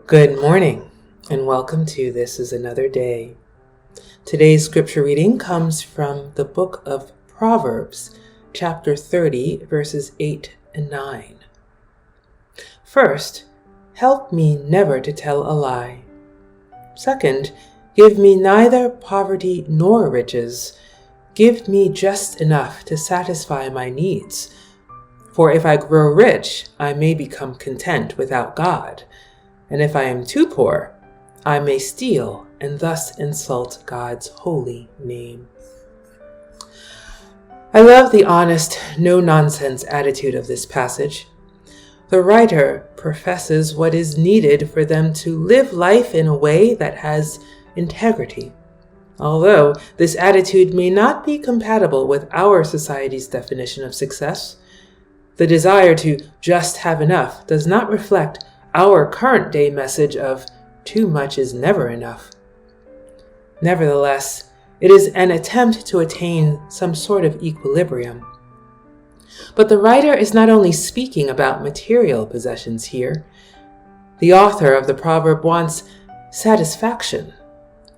Good morning, and welcome to This is Another Day. Today's scripture reading comes from the book of Proverbs, chapter 30, verses 8 and 9. First, help me never to tell a lie. Second, give me neither poverty nor riches. Give me just enough to satisfy my needs. For if I grow rich, I may become content without God. And if I am too poor, I may steal and thus insult God's holy name. I love the honest, no-nonsense attitude of this passage. The writer professes what is needed for them to live life in a way that has integrity. Although this attitude may not be compatible with our society's definition of success, the desire to just have enough does not reflect our current day message of too much is never enough. Nevertheless, it is an attempt to attain some sort of equilibrium. But the writer is not only speaking about material possessions here. The author of the proverb wants satisfaction,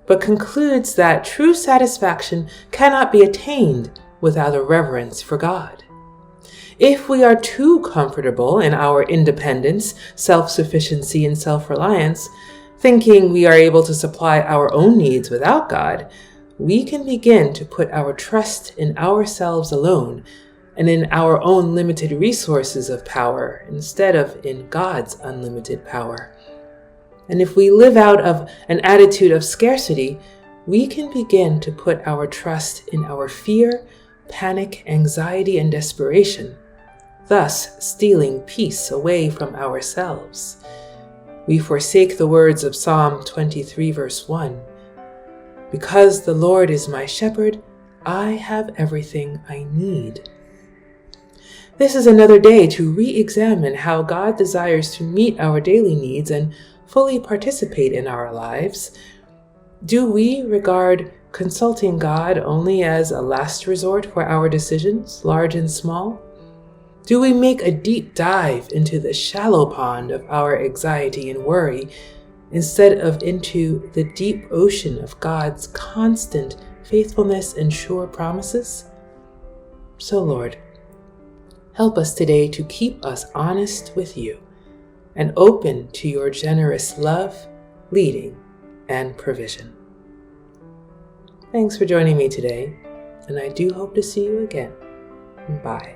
but concludes that true satisfaction cannot be attained without a reverence for God. If we are too comfortable in our independence, self-sufficiency, and self-reliance, thinking we are able to supply our own needs without God, we can begin to put our trust in ourselves alone and in our own limited resources of power instead of in God's unlimited power. And if we live out of an attitude of scarcity, we can begin to put our trust in our fear, panic, anxiety, and desperation, thus stealing peace away from ourselves. We forsake the words of Psalm 23, verse 1. Because the Lord is my shepherd, I have everything I need. This is another day to re-examine how God desires to meet our daily needs and fully participate in our lives. Do we regard consulting God only as a last resort for our decisions, large and small? Do we make a deep dive into the shallow pond of our anxiety and worry instead of into the deep ocean of God's constant faithfulness and sure promises? So, Lord, help us today to keep us honest with you and open to your generous love, leading, and provision. Thanks for joining me today, and I do hope to see you again. Bye.